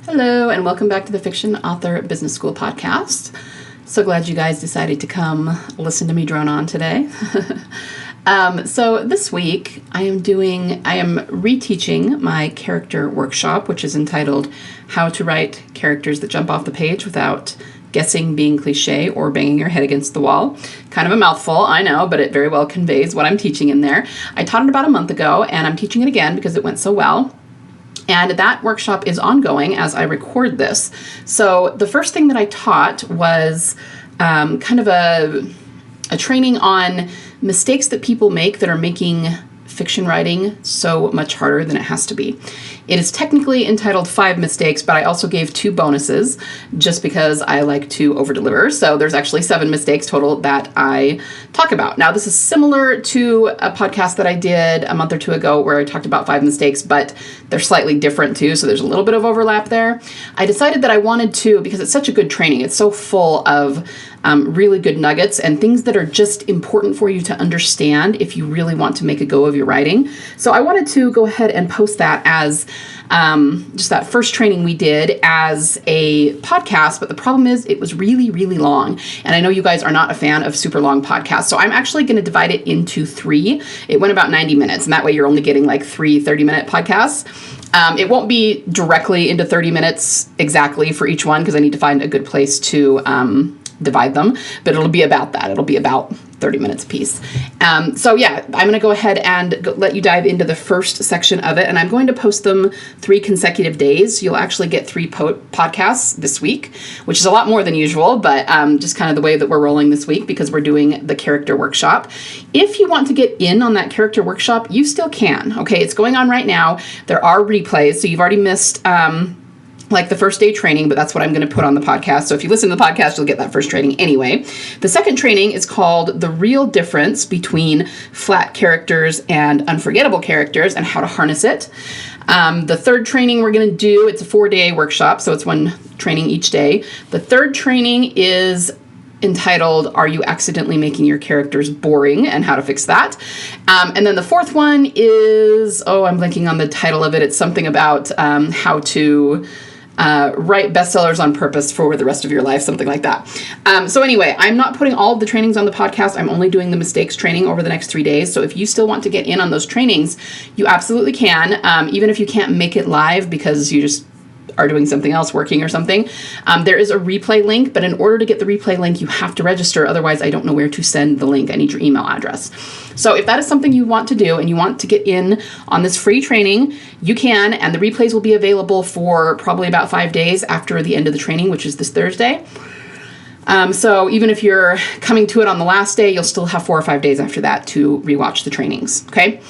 Hello, and welcome back to the Fiction Author Business School podcast. So glad you guys decided to come listen to me drone on today. So this week I am reteaching my character workshop, which is entitled How to Write Characters That Jump Off the Page Without Guessing, Being Cliche, or Banging Your Head Against the Wall. Kind of a mouthful, I know, but it very well conveys what I'm teaching in there. I taught it about a month ago, and I'm teaching it again because it went so well. And that workshop is ongoing as I record this. So the first thing that I taught was kind of a training on mistakes that people make that are making fiction writing so much harder than it has to be. It is technically entitled 5 mistakes, but I also gave 2 bonuses just because I like to overdeliver. So there's actually 7 mistakes total that I talk about. Now, this is similar to a podcast that I did a month or 2 ago where I talked about 5 mistakes, but they're slightly different too. So there's a little bit of overlap there. I decided that I wanted to, because it's such a good training, it's so full of really good nuggets and things that are just important for you to understand if you really want to make a go of your writing. So I wanted to go ahead and post that as just that first training we did as a podcast, but the problem is it was really, really long. And I know you guys are not a fan of super long podcasts, so I'm actually going to divide it into 3. It went about 90 minutes, and that way you're only getting like 3 30-minute podcasts. It won't be directly into 30 minutes exactly for each one because I need to find a good place to divide them, but it'll be about that. It'll be about 30 minutes a piece. So yeah, I'm going to go ahead and let you dive into the first section of it, and I'm going to post them 3 consecutive days. You'll actually get 3 podcasts this week, which is a lot more than usual, but just kind of the way that we're rolling this week because we're doing the character workshop. If you want to get in on that character workshop, you still can. Okay, it's going on right now. There are replays, so you've already missed like the first day training, but that's what I'm going to put on the podcast. So if you listen to the podcast, you'll get that first training anyway. The second training is called The Real Difference Between Flat Characters and Unforgettable Characters and How to Harness It. The third training we're going to do, it's a 4-day workshop, so it's 1 training each day. The third training is entitled, Are You Accidentally Making Your Characters Boring, and How to Fix That. And then the 4th one is, I'm blanking on the title of it. It's something about how to write bestsellers on purpose for the rest of your life, something like that. So anyway, I'm not putting all of the trainings on the podcast. I'm only doing the mistakes training over the next 3 days. So if you still want to get in on those trainings, you absolutely can, even if you can't make it live because you just are doing something else, working or something. There is a replay link, but in order to get the replay link, you have to register. Otherwise, I don't know where to send the link. I need your email address. So if that is something you want to do and you want to get in on this free training, you can, and the replays will be available for probably about 5 days after the end of the training, which is this Thursday. So even if you're coming to it on the last day, you'll still have 4 or 5 days after that to rewatch the trainings, okay?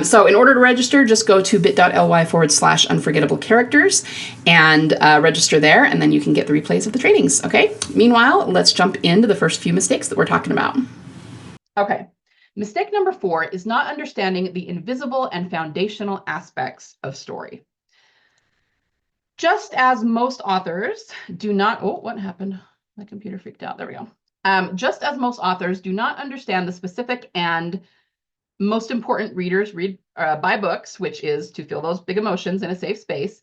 So in order to register, just go to bit.ly/unforgettable characters and register there, and then you can get the replays of the trainings, okay? Meanwhile, let's jump into the first few mistakes that we're talking about. Okay, mistake number 4 is not understanding the invisible and foundational aspects of story. Just as most authors do not, what happened? My computer freaked out. There we go. Just as most authors do not understand the specific and most important readers buy books, which is to feel those big emotions in a safe space,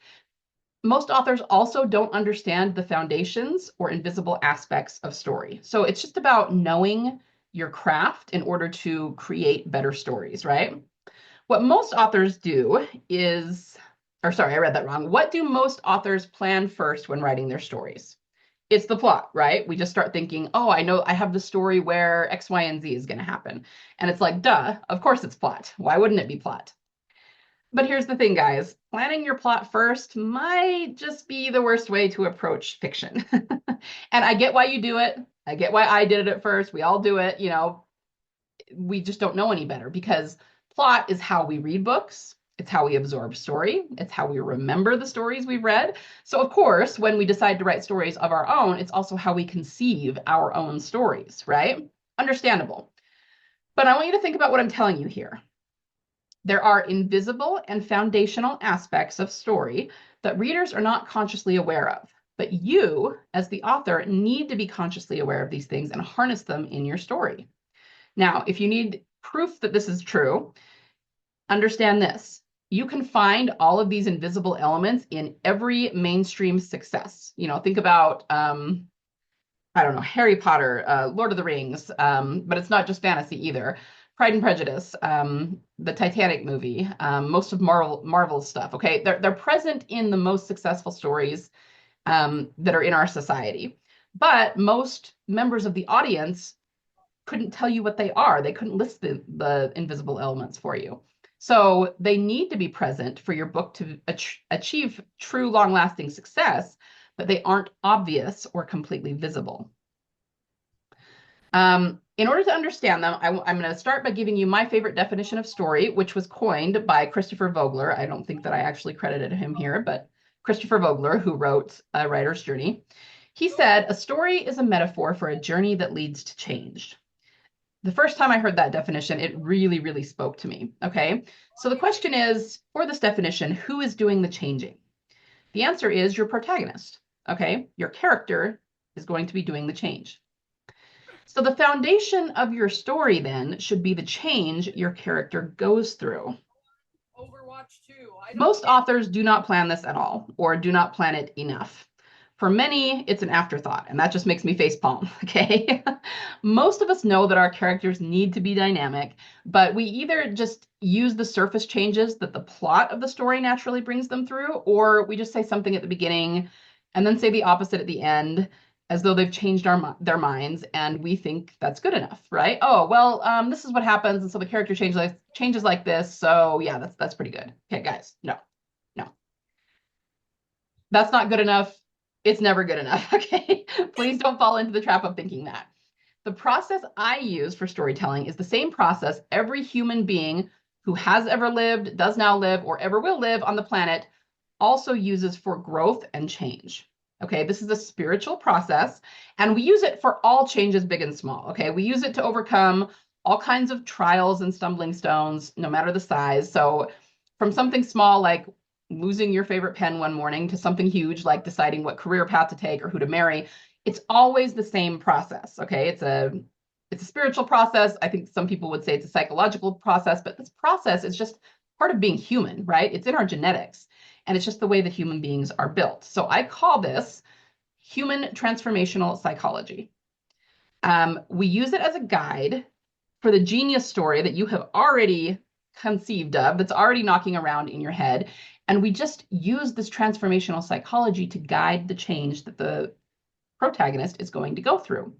most authors also don't understand the foundations or invisible aspects of story. So it's just about knowing your craft in order to create better stories, right? What most authors do is, I read that wrong. What do most authors plan first when writing their stories? It's the plot, right? We just start thinking, I know I have the story where X, Y, and Z is going to happen. And it's like, duh, of course it's plot. Why wouldn't it be plot? But here's the thing, guys. Planning your plot first might just be the worst way to approach fiction. And I get why you do it. I get why I did it at first. We all do it. We just don't know any better because plot is how we read books. It's how we absorb story. It's how we remember the stories we've read. So of course, when we decide to write stories of our own, it's also how we conceive our own stories, right? Understandable. But I want you to think about what I'm telling you here. There are invisible and foundational aspects of story that readers are not consciously aware of. But you, as the author, need to be consciously aware of these things and harness them in your story. Now, if you need proof that this is true, understand this. you can find all of these invisible elements in every mainstream success. Think about, I don't know, Harry Potter, Lord of the Rings, but it's not just fantasy either. Pride and Prejudice, the Titanic movie, most of Marvel's stuff. Okay, they're present in the most successful stories that are in our society, but most members of the audience couldn't tell you what they are. They couldn't list the invisible elements for you. So they need to be present for your book to achieve true long-lasting success, but they aren't obvious or completely visible. In order to understand them, I'm going to start by giving you my favorite definition of story, which was coined by Christopher Vogler. I don't think that I actually credited him here, but Christopher Vogler, who wrote A Writer's Journey, he said, a story is a metaphor for a journey that leads to change. The first time I heard that definition, it really, really spoke to me. Okay, so the question is, for this definition, who is doing the changing? The answer is your protagonist. Okay, your character is going to be doing the change. So the foundation of your story then should be the change your character goes through. Most authors do not plan this at all, or do not plan it enough. For many, it's an afterthought, and that just makes me facepalm, okay? Most of us know that our characters need to be dynamic, but we either just use the surface changes that the plot of the story naturally brings them through, or we just say something at the beginning and then say the opposite at the end, as though they've changed their minds, and we think that's good enough, right? Oh, well, this is what happens, and so the character changes like this, so yeah, that's pretty good. Okay, guys, no. That's not good enough. It's never good enough, okay? Please don't fall into the trap of thinking that. The process I use for storytelling is the same process every human being who has ever lived, does now live, or ever will live on the planet also uses for growth and change. Okay, this is a spiritual process, and we use it for all changes, big and small. Okay, we use it to overcome all kinds of trials and stumbling stones, no matter the size. So, from something small like losing your favorite pen one morning to something huge like deciding what career path to take or who to marry, it's always the same process. Okay, it's a spiritual process. I think some people would say it's a psychological process, but this process is just part of being human, right? It's in our genetics, and it's just the way that human beings are built. So I call this human transformational psychology. We use it as a guide for the genius story that you have already conceived of, that's already knocking around in your head. And we just use this transformational psychology to guide the change that the protagonist is going to go through.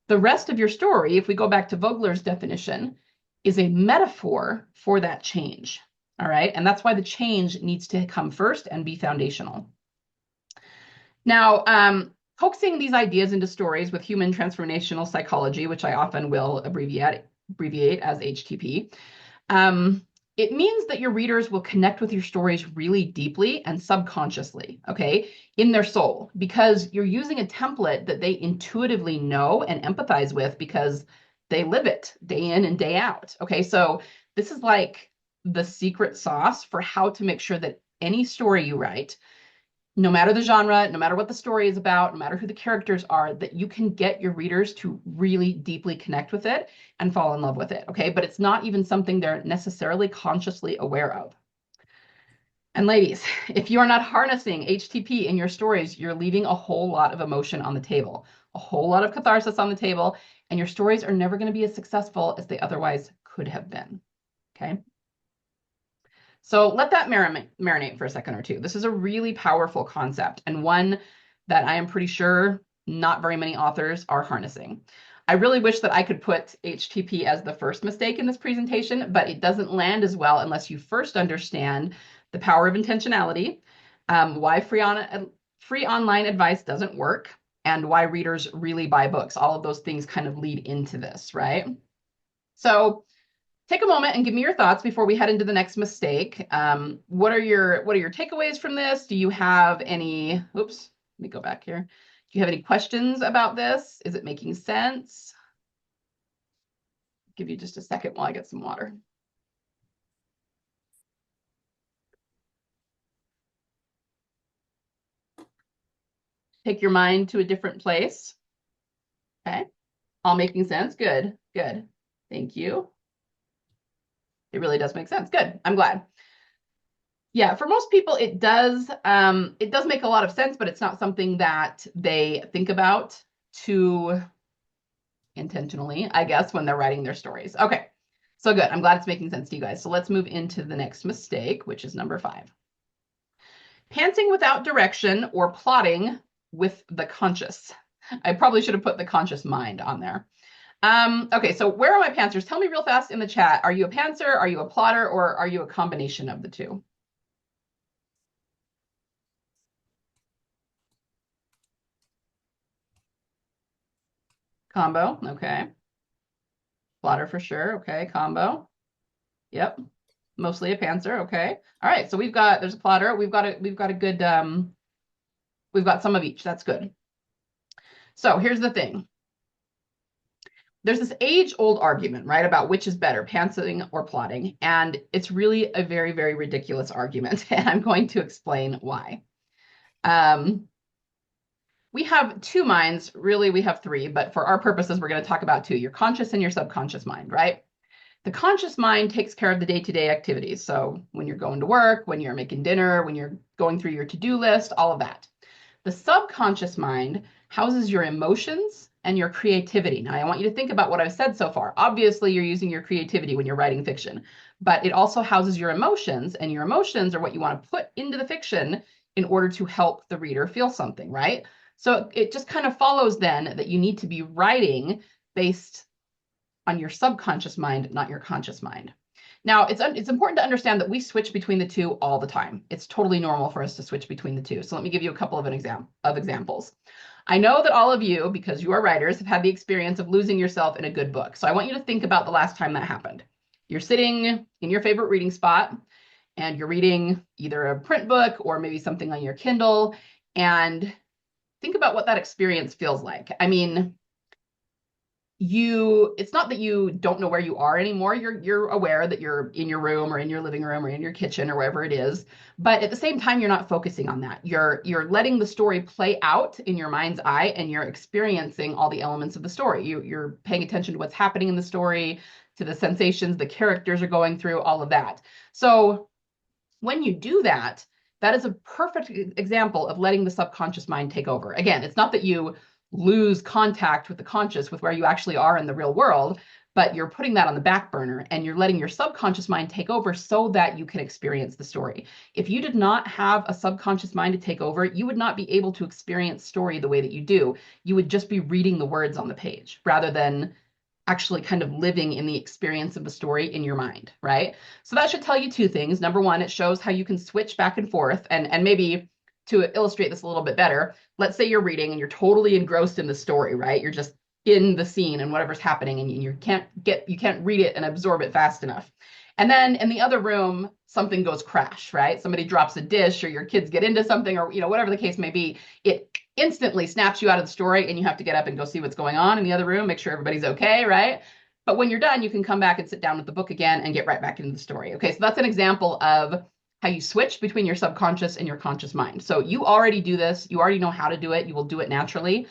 The rest of your story, if we go back to Vogler's definition, is a metaphor for that change. All right. And that's why the change needs to come first and be foundational. Now, coaxing these ideas into stories with human transformational psychology, which I often will abbreviate as HTP, it means that your readers will connect with your stories really deeply and subconsciously, okay, in their soul, because you're using a template that they intuitively know and empathize with because they live it day in and day out. Okay, so this is like the secret sauce for how to make sure that any story you write, no matter the genre, no matter what the story is about, no matter who the characters are, that you can get your readers to really deeply connect with it and fall in love with it, okay? But it's not even something they're necessarily consciously aware of. And ladies, if you are not harnessing HTP in your stories, you're leaving a whole lot of emotion on the table, a whole lot of catharsis on the table, and your stories are never going to be as successful as they otherwise could have been, okay? So let that marinate for a second or two. This is a really powerful concept, and one that I am pretty sure not very many authors are harnessing. I really wish that I could put HTP as the first mistake in this presentation, but it doesn't land as well unless you first understand the power of intentionality, why free online advice doesn't work, and why readers really buy books. All of those things kind of lead into this, right? So take a moment and give me your thoughts before we head into the next mistake. What are your takeaways from this? Do you have any, oops, let me go back here. Do you have any questions about this? Is it making sense? I'll give you just a second while I get some water. Take your mind to a different place. Okay, all making sense. Good, good. Thank you. It really does make sense. Good, I'm glad. Yeah, for most people, it does make a lot of sense, but it's not something that they think about too intentionally, I guess, when they're writing their stories. Okay, so good. I'm glad it's making sense to you guys. So let's move into the next mistake, which is number 5. Pantsing without direction or plotting with the conscious. I probably should have put the conscious mind on there. Okay, so where are my pantsers? Tell me real fast in the chat. Are you a pantser? Are you a plotter? Or are you a combination of the two? Combo. Okay. Plotter for sure. Okay. Combo. Yep. Mostly a pantser. Okay. All right. So there's a plotter. We've got a good, we've got some of each. That's good. So here's the thing. There's this age-old argument, right, about which is better, pantsing or plotting. And it's really a very, very ridiculous argument. And I'm going to explain why. We have 2 minds. Really, we have 3, but for our purposes, we're going to talk about 2, your conscious and your subconscious mind, right? The conscious mind takes care of the day-to-day activities. So when you're going to work, when you're making dinner, when you're going through your to-do list, all of that. The subconscious mind houses your emotions and your creativity. Now, I want you to think about what I've said so far. Obviously, you're using your creativity when you're writing fiction, but it also houses your emotions, and your emotions are what you want to put into the fiction in order to help the reader feel something, right? So it just kind of follows then that you need to be writing based on your subconscious mind, not your conscious mind. Now, it's important to understand that we switch between the two all the time. It's totally normal for us to switch between the two. So let me give you a couple of examples. I know that all of you, because you are writers, have had the experience of losing yourself in a good book. So I want you to think about the last time that happened. You're sitting in your favorite reading spot, and you're reading either a print book or maybe something on your Kindle, and think about what that experience feels like. I mean, it's not that you don't know where you are anymore. You're aware that you're in your room or in your living room or in your kitchen or wherever it is, but at the same time you're not focusing on that. You're letting the story play out in your mind's eye, and you're experiencing all the elements of the story. You're paying attention to what's happening in the story, to the sensations the characters are going through, all of that. So when you do that, that is a perfect example of letting the subconscious mind take over. Again, it's not that you lose contact with the conscious, with where you actually are in the real world, but you're putting that on the back burner and you're letting your subconscious mind take over so that you can experience the story. If you did not have a subconscious mind to take over, you would not be able to experience story the way that you do. You would just be reading the words on the page rather than actually kind of living in the experience of the story in your mind, right? So that should tell you 2 things. Number 1, it shows how you can switch back and forth, and maybe to illustrate this a little bit better, let's say you're reading and you're totally engrossed in the story, right? You're just in the scene and whatever's happening, and you can't read it and absorb it fast enough. And then in the other room, something goes crash, right? Somebody drops a dish, or your kids get into something, or whatever the case may be. It instantly snaps you out of the story, and you have to get up and go see what's going on in the other room, make sure everybody's okay, right? But when you're done, you can come back and sit down with the book again and get right back into the story. Okay, so that's an example of how you switch between your subconscious and your conscious mind. So you already do this, you already know how to do it, you will do it naturally,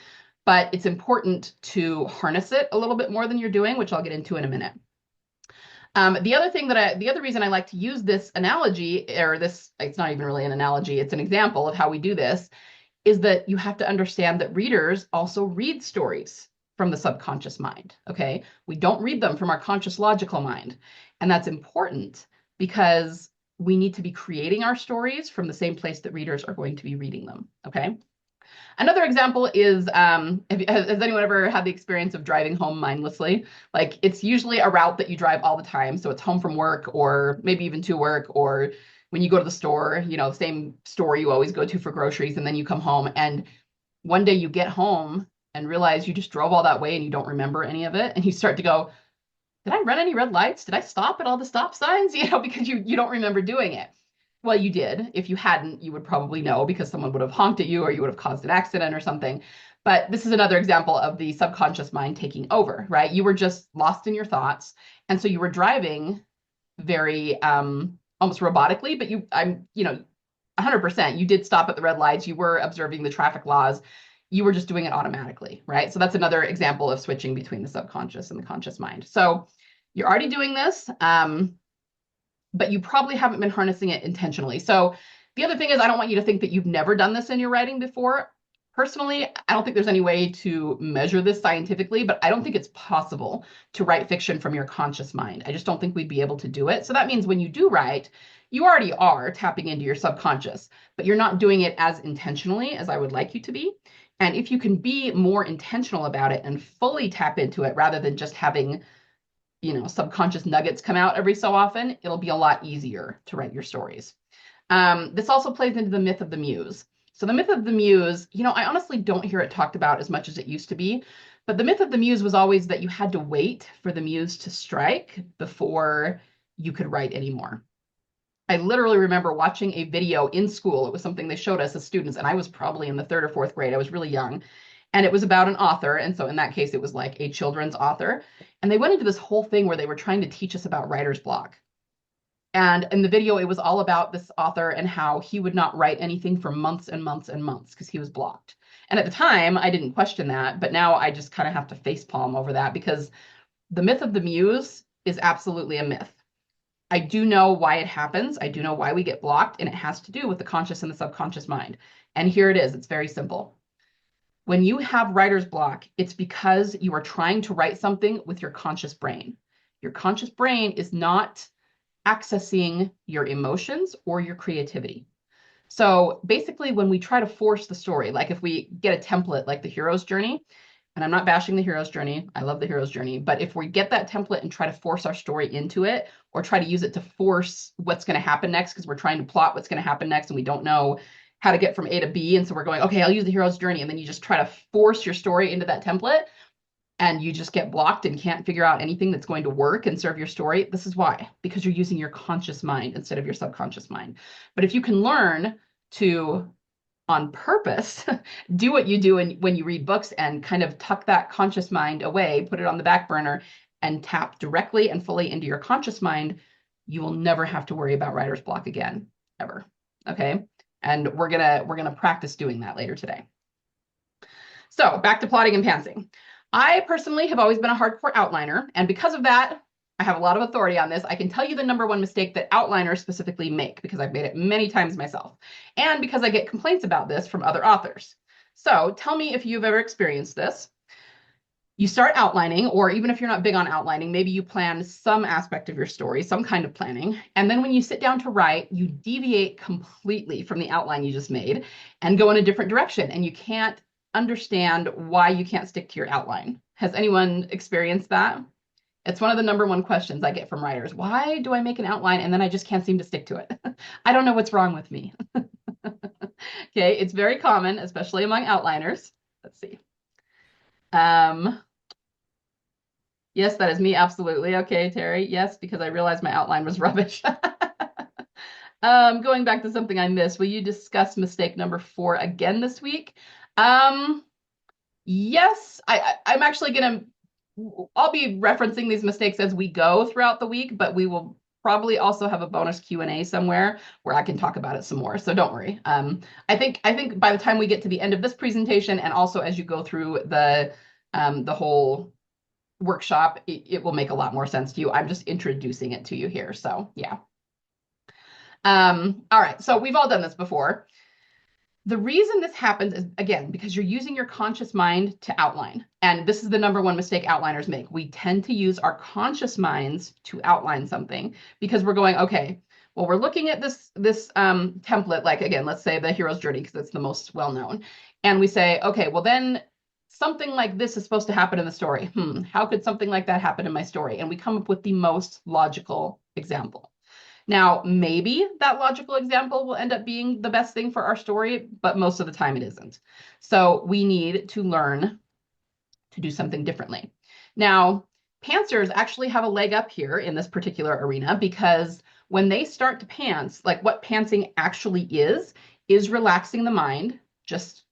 but it's important to harness it a little bit more than you're doing, which I'll get into in a minute. The other reason I like to use this analogy, or this, it's not even really an analogy, it's an example of how we do this, is that you have to understand that readers also read stories from the subconscious mind, okay? We don't read them from our conscious logical mind. And that's important because we need to be creating our stories from the same place that readers are going to be reading them, okay? Another example is, has anyone ever had the experience of driving home mindlessly? Like, it's usually a route that you drive all the time. So it's home from work, or maybe even to work, or when you go to the store, same store you always go to for groceries, and then you come home, and one day you get home and realize you just drove all that way and you don't remember any of it. And you start to go, did I run any red lights? Did I stop at all the stop signs? Because you don't remember doing it. Well, you did. If you hadn't, you would probably know, because someone would have honked at you, or you would have caused an accident or something. But this is another example of the subconscious mind taking over, right? You were just lost in your thoughts. And so you were driving very almost robotically, but 100%, you did stop at the red lights. You were observing the traffic laws. You were just doing it automatically, right? So that's another example of switching between the subconscious and the conscious mind. So you're already doing this. but you probably haven't been harnessing it intentionally. So the other thing is, I don't want you to think that you've never done this in your writing before. Personally, I don't think there's any way to measure this scientifically, but I don't think it's possible to write fiction from your conscious mind. I just don't think we'd be able to do it. So that means when you do write, you already are tapping into your subconscious, but you're not doing it as intentionally as I would like you to be. And if you can be more intentional about it and fully tap into it rather than just having, subconscious nuggets come out every so often, it'll be a lot easier to write your stories. This also plays into the myth of the muse. So the myth of the muse, I honestly don't hear it talked about as much as it used to be, but the myth of the muse was always that you had to wait for the muse to strike before you could write anymore. I literally remember watching a video in school. It was something they showed us as students, and I was probably in the 3rd or 4th grade. I was really young. And it was about an author. And so in that case, it was like a children's author. And they went into this whole thing where they were trying to teach us about writer's block. And in the video, it was all about this author and how he would not write anything for months and months and months because he was blocked. And at the time, I didn't question that, but now I just kind of have to facepalm over that because the myth of the muse is absolutely a myth. I do know why it happens. I do know why we get blocked, and it has to do with the conscious and the subconscious mind. And here it is. It's very simple. When you have writer's block, it's because you are trying to write something with your conscious brain. Your conscious brain is not accessing your emotions or your creativity. So basically, when we try to force the story, like if we get a template like the hero's journey, and I'm not bashing the hero's journey, I love the hero's journey, but if we get that template and try to force our story into it, or try to use it to force what's going to happen next, because we're trying to plot what's going to happen next and we don't know how to get from A to B, and so we're going, okay, I'll use the hero's journey, and then you just try to force your story into that template, and you just get blocked and can't figure out anything that's going to work and serve your story. This is why, because you're using your conscious mind instead of your subconscious mind. But if you can learn to, on purpose, do what you do when you read books and kind of tuck that conscious mind away, put it on the back burner, and tap directly and fully into your conscious mind, you will never have to worry about writer's block again, ever. Okay? And we're gonna practice doing that later today. So back to plotting and pantsing. I personally have always been a hardcore outliner, and because of that, I have a lot of authority on this. I can tell you the #1 mistake that outliners specifically make because I've made it many times myself, and because I get complaints about this from other authors. So tell me if you've ever experienced this. You start outlining, or even if you're not big on outlining, maybe you plan some aspect of your story, some kind of planning, and then when you sit down to write, you deviate completely from the outline you just made and go in a different direction, and you can't understand why you can't stick to your outline. Has anyone experienced that? It's one of the #1 questions I get from writers. Why do I make an outline and then I just can't seem to stick to it? I don't know what's wrong with me. Okay, it's very common, especially among outliners. Let's see. Yes, that is me, absolutely. Okay, Terry. Yes, because I realized my outline was rubbish. Going back to something I missed, will you discuss mistake #4 again this week? Yes, I'm actually I'll be referencing these mistakes as we go throughout the week, but we will probably also have a bonus Q&A somewhere where I can talk about it some more. So don't worry. I think by the time we get to the end of this presentation, and also as you go through the whole workshop, it will make a lot more sense to you. I'm just introducing it to you here. So yeah. All right. So we've all done this before. The reason this happens is, again, because you're using your conscious mind to outline. And this is the #1 mistake outliners make. We tend to use our conscious minds to outline something because we're going, okay, well, we're looking at this template, like, again, let's say the hero's journey, because it's the most well-known. And we say, okay, well, then something like this is supposed to happen in the story. How could something like that happen in my story? And we come up with the most logical example. Now, maybe that logical example will end up being the best thing for our story, but most of the time it isn't. So we need to learn to do something differently. Now, pantsers actually have a leg up here in this particular arena because when they start to pants, like what pantsing actually is relaxing the mind, just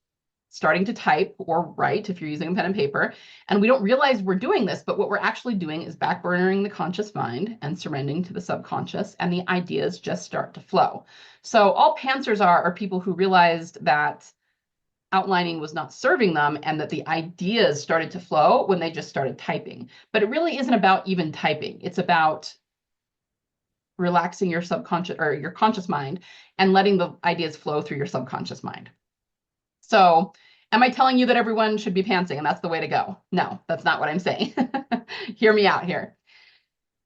starting to type or write if you're using a pen and paper. And we don't realize we're doing this, but what we're actually doing is backburnering the conscious mind and surrendering to the subconscious, and the ideas just start to flow. So all pantsers are people who realized that outlining was not serving them and that the ideas started to flow when they just started typing. But it really isn't about even typing. It's about relaxing your subconscious or your conscious mind and letting the ideas flow through your subconscious mind. So, am I telling you that everyone should be pantsing and that's the way to go? No, that's not what I'm saying. Hear me out here.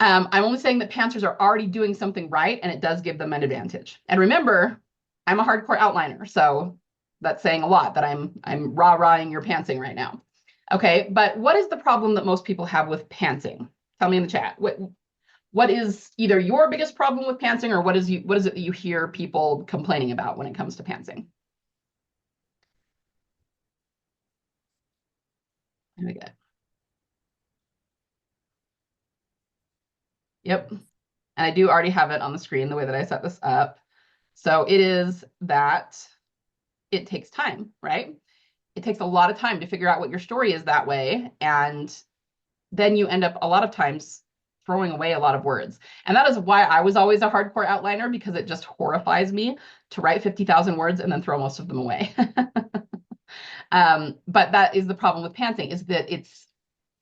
I'm only saying that pantsers are already doing something right, and it does give them an advantage. And remember, I'm a hardcore outliner, so that's saying a lot that I'm rah-rahing your pantsing right now. Okay, but what is the problem that most people have with pantsing? Tell me in the chat. What is either your biggest problem with pantsing, or what is it that you hear people complaining about when it comes to pantsing? There we go. Yep. And I do already have it on the screen the way that I set this up. So it is that it takes time, right? It takes a lot of time to figure out what your story is that way. And then you end up a lot of times throwing away a lot of words. And that is why I was always a hardcore outliner, because it just horrifies me to write 50,000 words and then throw most of them away. But that is the problem with pantsing, is that it's,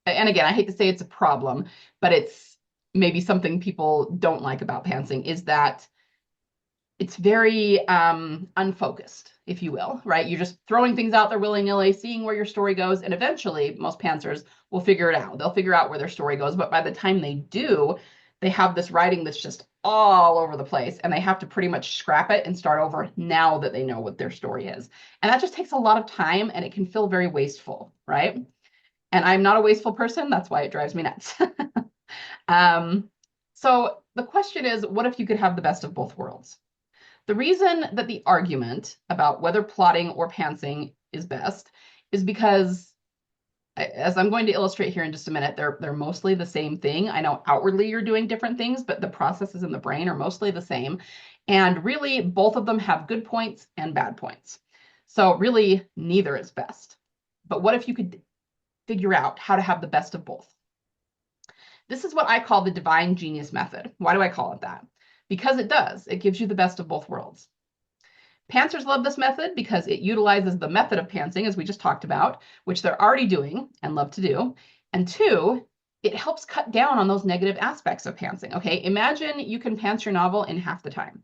and again, I hate to say it's a problem, but it's maybe something people don't like about pantsing, is that it's very unfocused, if you will, right? You're just throwing things out there willy-nilly, seeing where your story goes, and eventually most pantsers will figure it out. They'll figure out where their story goes, but by the time they do, they have this writing that's just all over the place, and they have to pretty much scrap it and start over now that they know what their story is. And that just takes a lot of time, and it can feel very wasteful, right? And I'm not a wasteful person. That's why it drives me nuts. So the question is, what if you could have the best of both worlds? The reason that the argument about whether plotting or pantsing is best is because, as I'm going to illustrate here in just a minute, they're mostly the same thing. I know outwardly you're doing different things, but the processes in the brain are mostly the same. And really, both of them have good points and bad points. So really, neither is best. But what if you could figure out how to have the best of both? This is what I call the divine genius method. Why do I call it that? Because it does. It gives you the best of both worlds. Pantsers love this method because it utilizes the method of pantsing, as we just talked about, which they're already doing and love to do. And two, it helps cut down on those negative aspects of pantsing. Okay, imagine you can pants your novel in half the time.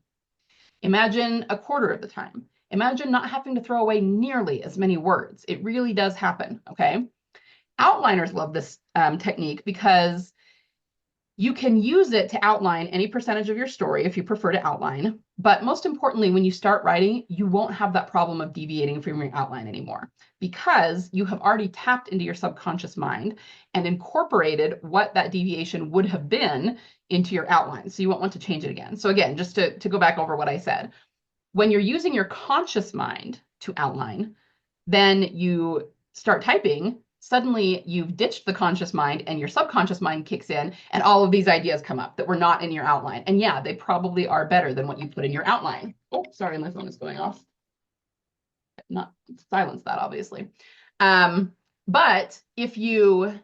Imagine a quarter of the time. Imagine not having to throw away nearly as many words. It really does happen. Okay, outliners love this technique because you can use it to outline any percentage of your story if you prefer to outline. But most importantly, when you start writing, you won't have that problem of deviating from your outline anymore, because you have already tapped into your subconscious mind and incorporated what that deviation would have been into your outline. So you won't want to change it again. So again, just to go back over what I said, when you're using your conscious mind to outline, then you start typing, suddenly you've ditched the conscious mind and your subconscious mind kicks in, and all of these ideas come up that were not in your outline. And yeah, they probably are better than what you put in your outline. Oh, sorry, my phone is going off. Not silence that, obviously. But if you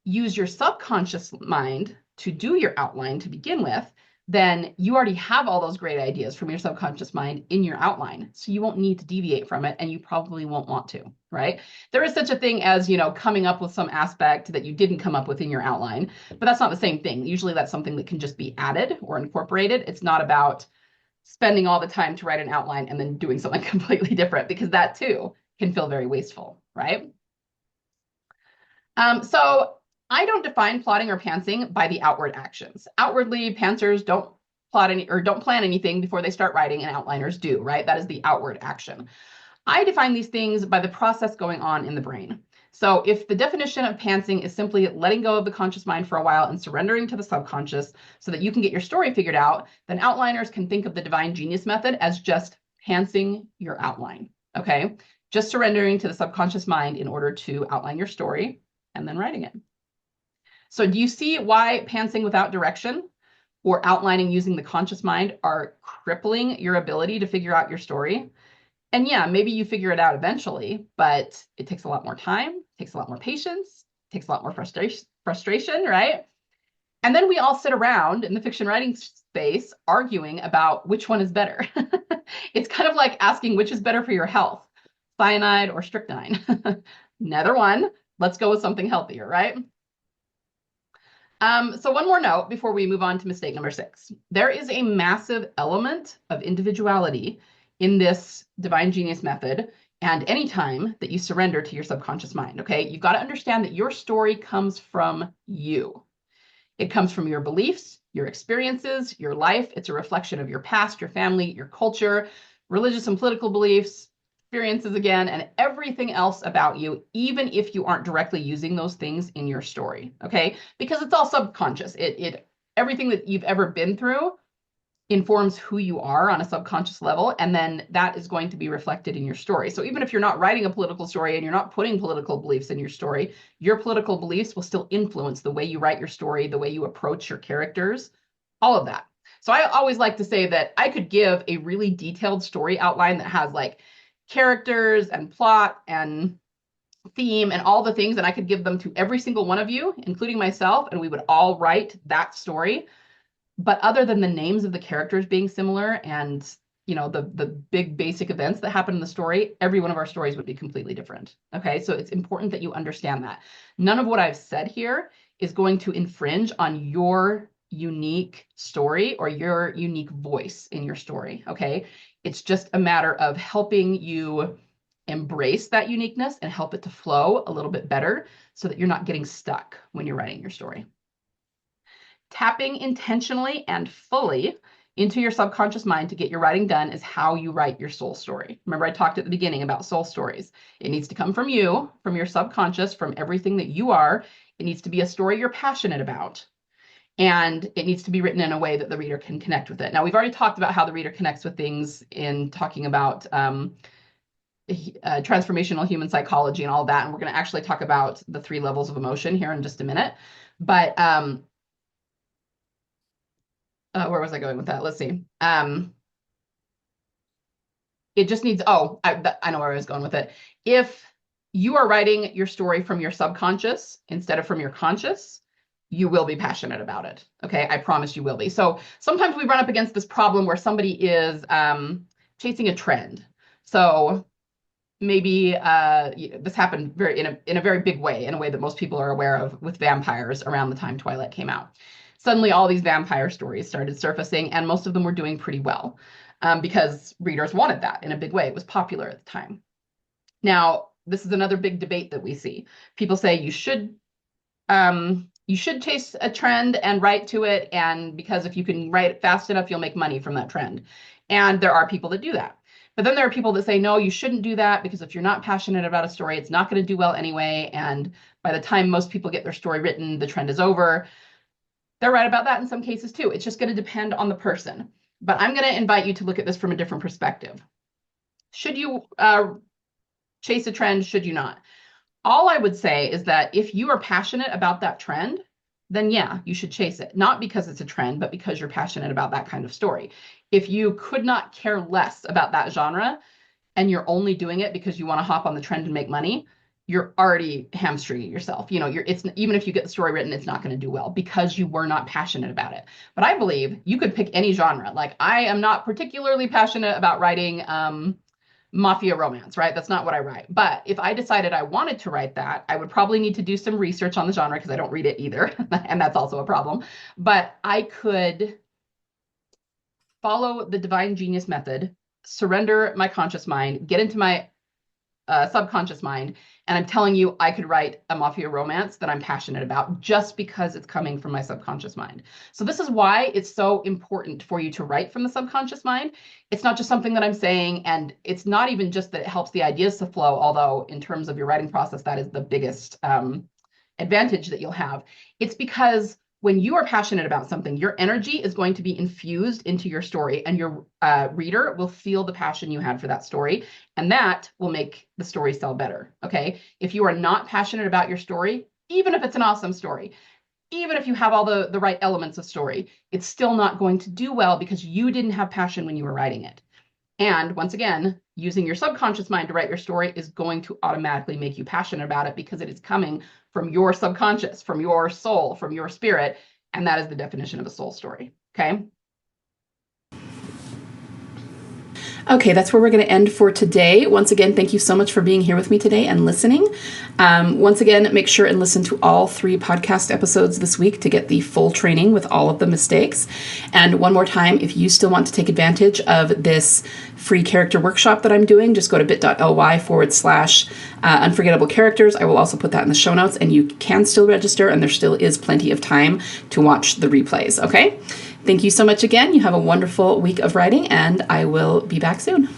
use your subconscious mind to do your outline to begin with, then you already have all those great ideas from your subconscious mind in your outline. So you won't need to deviate from it, and you probably won't want to, right? There is such a thing as, coming up with some aspect that you didn't come up with in your outline, but that's not the same thing. Usually that's something that can just be added or incorporated. It's not about spending all the time to write an outline and then doing something completely different, because that too can feel very wasteful, right? So I don't define plotting or pantsing by the outward actions. Outwardly, pantsers don't plot any or don't plan anything before they start writing, and outliners do, right? That is the outward action. I define these things by the process going on in the brain. So if the definition of pantsing is simply letting go of the conscious mind for a while and surrendering to the subconscious so that you can get your story figured out, then outliners can think of the divine genius method as just pantsing your outline, okay? Just surrendering to the subconscious mind in order to outline your story and then writing it. So do you see why pantsing without direction or outlining using the conscious mind are crippling your ability to figure out your story? And yeah, maybe you figure it out eventually, but it takes a lot more time, takes a lot more patience, takes a lot more frustration, right? And then we all sit around in the fiction writing space arguing about which one is better. It's kind of like asking which is better for your health, cyanide or strychnine. Neither one. Let's go with something healthier, right? So one more note before we move on to mistake number 6. There is a massive element of individuality in this divine genius method, and anytime that you surrender to your subconscious mind, okay? You've got to understand that your story comes from you. It comes from your beliefs, your experiences, your life. It's a reflection of your past, your family, your culture, religious and political beliefs, experiences again, and everything else about you, even if you aren't directly using those things in your story, okay? Because it's all subconscious. Everything that you've ever been through informs who you are on a subconscious level, and then that is going to be reflected in your story. So even if you're not writing a political story and you're not putting political beliefs in your story, your political beliefs will still influence the way you write your story, the way you approach your characters, all of that. So I always like to say that I could give a really detailed story outline that has like characters and plot and theme and all the things, and I could give them to every single one of you, including myself, and we would all write that story. But other than the names of the characters being similar and the big basic events that happen in the story, every one of our stories would be completely different. Okay, so it's important that you understand that. None of what I've said here is going to infringe on your unique story or your unique voice in your story. Okay, it's just a matter of helping you embrace that uniqueness and help it to flow a little bit better so that you're not getting stuck when you're writing your story. Tapping intentionally and fully into your subconscious mind to get your writing done is how you write your soul story. Remember, I talked at the beginning about soul stories. It needs to come from you, from your subconscious, from everything that you are. It needs to be a story you're passionate about. And it needs to be written in a way that the reader can connect with it. Now, we've already talked about how the reader connects with things in talking about transformational human psychology and all that. And we're going to actually talk about the 3 levels of emotion here in just a minute. But where was I going with that? Let's see. It just needs, I know where I was going with it. If you are writing your story from your subconscious instead of from your conscious, you will be passionate about it. Okay, I promise you will be. So sometimes we run up against this problem where somebody is chasing a trend. So maybe this happened in a very big way, in a way that most people are aware of, with vampires around the time Twilight came out. Suddenly all these vampire stories started surfacing, and most of them were doing pretty well because readers wanted that in a big way. It was popular at the time. Now, this is another big debate that we see. People say you should chase a trend and write to it, and because if you can write it fast enough, you'll make money from that trend. And there are people that do that. But then there are people that say, no, you shouldn't do that, because if you're not passionate about a story, it's not going to do well anyway. And by the time most people get their story written, the trend is over. They're right about that in some cases too. It's just going to depend on the person. But I'm going to invite you to look at this from a different perspective. Should you chase a trend? Should you not? All I would say is that if you are passionate about that trend, then yeah, you should chase it. Not because it's a trend, but because you're passionate about that kind of story. If you could not care less about that genre and you're only doing it because you want to hop on the trend and make money, you're already hamstringing yourself. It's even if you get the story written, it's not going to do well because you were not passionate about it. But I believe you could pick any genre. Like, I am not particularly passionate about writing mafia romance, right? That's not what I write. But if I decided I wanted to write that, I would probably need to do some research on the genre because I don't read it either. And that's also a problem. But I could follow the divine genius method, surrender my conscious mind, get into my subconscious mind, and I'm telling you, I could write a mafia romance that I'm passionate about just because it's coming from my subconscious mind. So this is why it's so important for you to write from the subconscious mind. It's not just something that I'm saying, and it's not even just that it helps the ideas to flow, although in terms of your writing process, that is the biggest advantage that you'll have. It's because when you are passionate about something, your energy is going to be infused into your story, and your reader will feel the passion you had for that story, and that will make the story sell better, okay? If you are not passionate about your story, even if it's an awesome story, even if you have all the right elements of story, it's still not going to do well because you didn't have passion when you were writing it. And once again, using your subconscious mind to write your story is going to automatically make you passionate about it because it is coming from your subconscious, from your soul, from your spirit. And that is the definition of a soul story. Okay. Okay, that's where we're going to end for today. Once again, thank you so much for being here with me today and listening. Once again, make sure and listen to all 3 podcast episodes this week to get the full training with all of the mistakes. And one more time, if you still want to take advantage of this free character workshop that I'm doing, just go to bit.ly/unforgettable characters. I will also put that in the show notes, and you can still register, and there still is plenty of time to watch the replays, okay? Thank you so much again. You have a wonderful week of writing, and I will be back soon.